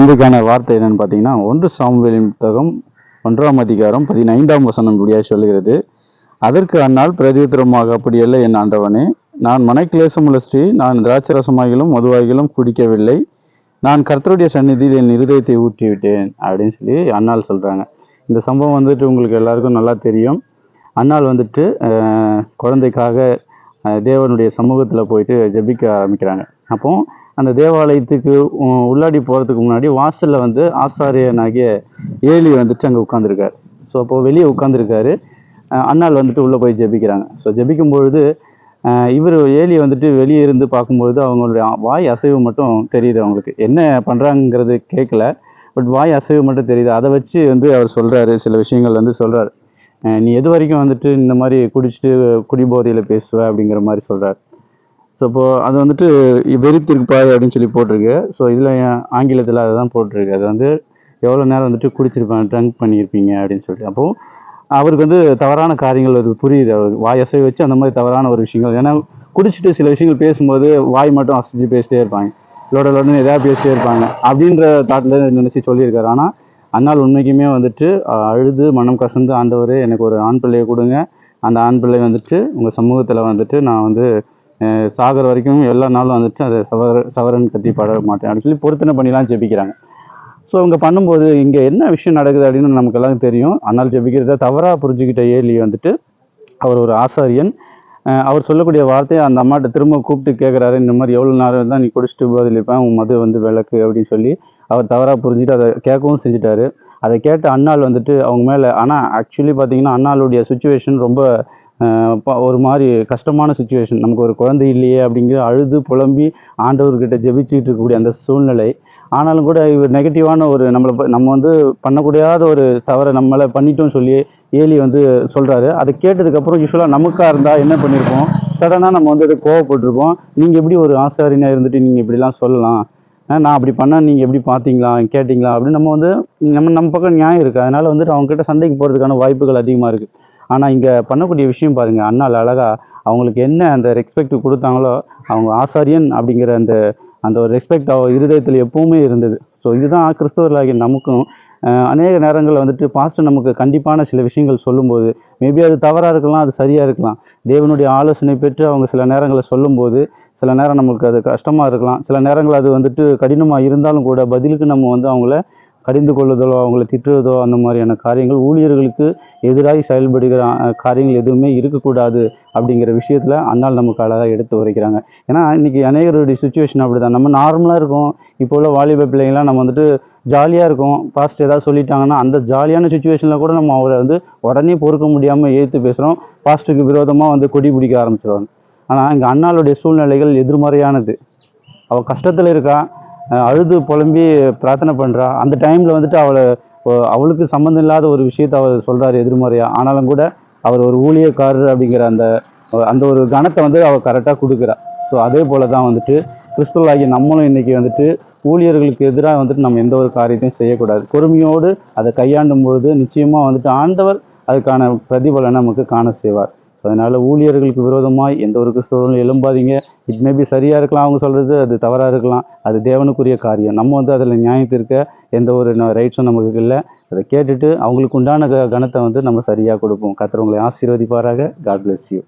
இன்றைக்கான வார்த்தை என்னன்னு பார்த்தீங்கன்னா 1 சாமுவேலின் புத்தகம் 1ஆம் அதிகாரம் 15ஆம் வசனம் இப்படியாக சொல்லுகிறது. அதற்கு அன்னாள் பிரதியுத்தரமாக, அப்படியல்ல என் ஆண்டவனே, நான் மனக்கிலேசமுள்ள ஸ்ரீ, நான் திராட்சரசமாகிலும் மதுவாகிலும் குடிக்கவில்லை, நான் கர்த்தருடைய சந்நிதியில் என் இருதயத்தை ஊற்றிவிட்டேன் அப்படின்னு சொல்லி அன்னாள் சொல்கிறாங்க. இந்த சம்பவம் வந்துட்டு உங்களுக்கு எல்லாருக்கும் நல்லா தெரியும். அன்னாள் வந்துட்டு குழந்தைக்காக தேவனுடைய சமூகத்தில் போயிட்டு ஜெபிக்க ஆரம்பிக்கிறாங்க. அப்போ அந்த தேவாலயத்துக்கு உள்ளாடி போகிறதுக்கு முன்னாடி வாசலில் வந்து ஆசாரியனாகிய ஏலி வந்துட்டு அங்கே உட்காந்துருக்காரு. ஸோ அப்போது வெளியே உட்காந்துருக்காரு. அன்னாள் வந்துட்டு உள்ளே போய் ஜெபிக்கிறாங்க. ஸோ ஜெபிக்கும் பொழுது இவர் ஏலி வந்துட்டு வெளியே இருந்து பார்க்கும்பொழுது அவங்களுடைய வாய் அசைவு மட்டும் தெரியுது. அவங்களுக்கு என்ன பண்ணுறாங்கிறது கேட்கல, பட் வாய் அசைவு மட்டும் தெரியுது. அதை வச்சு வந்து அவர் சொல்கிறாரு, சில விஷயங்கள் வந்து சொல்கிறார். நீ எது வரைக்கும் வந்துட்டு இந்த மாதிரி குடிச்சிட்டு குடிபோதையில் பேசுவ அப்படிங்கிற மாதிரி சொல்கிறார். ஸோ இப்போது அது வந்துட்டு வெறித்திருப்பாய் அப்படின்னு சொல்லி போட்டிருக்கு. ஸோ இதில் ஆங்கிலத்தில் அதை தான் போட்டிருக்கு. அது வந்து எவ்வளோ நேரம் வந்துட்டு குடிச்சிருப்பேன், ட்ரங்க் பண்ணியிருப்பீங்க அப்படின்னு சொல்லிட்டு. அப்போது அவருக்கு வந்து தவறான காரியங்கள் அது புரியுது. அவர் வாய் அசை வச்சு அந்த மாதிரி தவறான ஒரு விஷயங்கள், ஏன்னா குடிச்சிட்டு சில விஷயங்கள் பேசும்போது வாய் மட்டும் அசைச்சு பேசிட்டே இருப்பாங்க, லோடன்னு எதாவது பேசிட்டே இருப்பாங்க அப்படின்ற தாட்டில் நினச்சி சொல்லியிருக்காரு. ஆனால் அன்னால் உண்மைக்குமே வந்துட்டு அழுது மனம் கசந்து, ஆண்டவரே எனக்கு ஒரு ஆண் பிள்ளையை கொடுங்க, அந்த ஆண் பிள்ளை வந்துட்டு உங்கள் சமூகத்தில் வந்துட்டு நான் வந்து சாகர வரைக்கும் எல்லா நாளும் வந்துட்டு அதை சவரன் கத்தி பாட மாட்டேன் அப்படின்னு சொல்லி பொருத்தனை பண்ணிலாம் ஜெபிக்கிறாங்க. ஸோ அவங்க பண்ணும்போது இங்கே என்ன விஷயம் நடக்குது அப்படின்னு நமக்கு எல்லாம் தெரியும். ஆனால் ஜெபிக்கிறத தவறாக புரிஞ்சுக்கிட்ட ஏலி வந்துட்டு அவர் ஒரு ஆசாரியன். அவர் சொல்லக்கூடிய வார்த்தையை அந்த அம்மாட்ட திரும்ப கூப்பிட்டு கேட்குறாரு, இந்த மாதிரி எவ்வளோ நேரம் தான் நீ குடிச்சிட்டு பதிலிருப்பேன், உன் மது வந்து விளக்கு அப்படின்னு சொல்லி அவர் தவறாக புரிஞ்சுட்டு அதை கேட்கவும் செஞ்சுட்டாரு. அதை கேட்ட அன்னாள் வந்துட்டு அவங்க மேலே, ஆனால் ஆக்சுவலி பார்த்தீங்கன்னா அன்னாளுடைய சுச்சுவேஷன் ரொம்ப ஒரு மாதிரி கஷ்டமான சுச்சுவேஷன். நமக்கு ஒரு குழந்தை இல்லையே அப்படிங்கிற அழுது புலம்பி ஆண்டவர்கிட்ட ஜெபிச்சுட்டு இருக்கக்கூடிய அந்த சூழ்நிலை. ஆனாலும் கூட இவர் நெகட்டிவான ஒரு நம்ம வந்து பண்ணக்கூடாத ஒரு தவறை நம்மளை பண்ணிட்டோம்னு சொல்லி ஏலி வந்து சொல்கிறாரு. அதை கேட்டதுக்கப்புறம் யூஸ்வலாக நமக்காக இருந்தால் என்ன பண்ணியிருப்போம், சடனாக நம்ம வந்து அதை கோவப்பட்டிருப்போம். நீங்கள் எப்படி ஒரு ஆசாரியனாக இருந்துட்டு நீங்கள் இப்படிலாம் சொல்லலாம், நான் அப்படி பண்ணால் நீங்கள் எப்படி பார்த்தீங்களா, கேட்டிங்களா அப்படின்னு நம்ம வந்து நம்ம பக்கம் நியாயம் இருக்குது. அதனால் வந்துட்டு அவங்ககிட்ட சண்டைக்கு போகிறதுக்கான வாய்ப்புகள் அதிகமாக இருக்குது. ஆனால் இங்கே பண்ணக்கூடிய விஷயம் பாருங்கள், அண்ணால் அழகாக அவங்களுக்கு என்ன அந்த ரெஸ்பெக்ட் கொடுத்தாங்களோ, அவங்க ஆசாரியன் அப்படிங்கிற அந்த அந்த ஒரு ரெஸ்பெக்ட் அவர் இருதயத்தில் எப்பவுமே இருந்தது. ஸோ இதுதான் கிறிஸ்தவர்களாகிய நமக்கும் அநேக நேரங்களில் வந்துட்டு பாஸ்டர் நமக்கு கண்டிப்பான சில விஷயங்கள் சொல்லும்போது, மேபி அது தவறாக இருக்கலாம், அது சரியாக இருக்கலாம். தேவனுடைய ஆலோசனை பெற்று அவங்க சில நேரங்களில் சொல்லும்போது சில நேரம் நமக்கு அது கஷ்டமாக இருக்கலாம், சில நேரங்கள் அது வந்துட்டு கடினமாக இருந்தாலும் கூட பதிலுக்கு நம்ம வந்து அவங்கள கடிந்து கொள்ளுதலோ அவங்கள திட்டுறதோ அந்த மாதிரியான காரியங்கள், ஊழியர்களுக்கு எதிராக செயல்படுகிற காரியங்கள் எதுவுமே இருக்கக்கூடாது அப்படிங்கிற விஷயத்தில் அன்னால் நமக்கு அழகாக எடுத்து உரைக்கிறாங்க. ஏன்னா இன்றைக்கி அநேகருடைய சுச்சுவேஷன் அப்படி தான். நம்ம நார்மலாக இருக்கோம், இப்போ உள்ள வாலிப பிள்ளைங்களாம் நம்ம வந்துட்டு ஜாலியாக இருக்கும். பாஸ்ட் ஏதாவது சொல்லிட்டாங்கன்னா அந்த ஜாலியான சுச்சுவேஷனில் கூட நம்ம அவரை வந்து உடனே பொறுக்க முடியாமல் ஏற்று பேசுகிறோம், பாஸ்ட்டுக்கு விரோதமாக வந்து கொடி பிடிக்க ஆரம்பிச்சிடுவாங்க. ஆனால் இங்கே அன்னாளுடைய சூழ்நிலைகள் எதிர்மறையானது. அவள் கஷ்டத்தில் இருக்கா, அழுது புலம்பி பிரார்த்தனை பண்ணுறா. அந்த டைமில் வந்துட்டு அவளுக்கு சம்மந்தம் இல்லாத ஒரு விஷயத்தை அவர் சொல்கிறார் எதிர்மறையாக. ஆனாலும் கூட அவர் ஒரு ஊழியக்காரர் அப்படிங்கிற அந்த அந்த ஒரு கணத்தை வந்து அவள் கரெக்டாக கொடுக்குறா. ஸோ அதே போல் தான் வந்துட்டு கிறிஸ்துவலாகிய நம்மளும் இன்றைக்கி வந்துட்டு ஊழியர்களுக்கு எதிராக வந்துட்டு நம்ம எந்த ஒரு காரியத்தையும் செய்யக்கூடாது. பொறுமையோடு அதை கையாண்டும் பொழுது நிச்சயமாக வந்துட்டு ஆண்டவர் அதுக்கான பிரதிபலனை நமக்கு காண செய்வார். அதனால் ஊழியர்களுக்கு விரோதமாக எந்த ஒரு கிறிஸ்தவர்களும் எழும்பாதீங்க. இட் மேபி சரியாக இருக்கலாம், அவங்க சொல்கிறது அது தவறாக இருக்கலாம், அது தேவனுக்குரிய காரியம். நம்ம வந்து அதில் நியாயத்திற்க எந்த ஒரு ரைட்ஸும் நமக்கு இல்லை. அதை கேட்டுட்டு அவங்களுக்கு உண்டான கணத்தை வந்து நம்ம சரியாக கொடுப்போம். கர்த்தர் உங்களை ஆசீர்வதிப்பாராக. God bless you.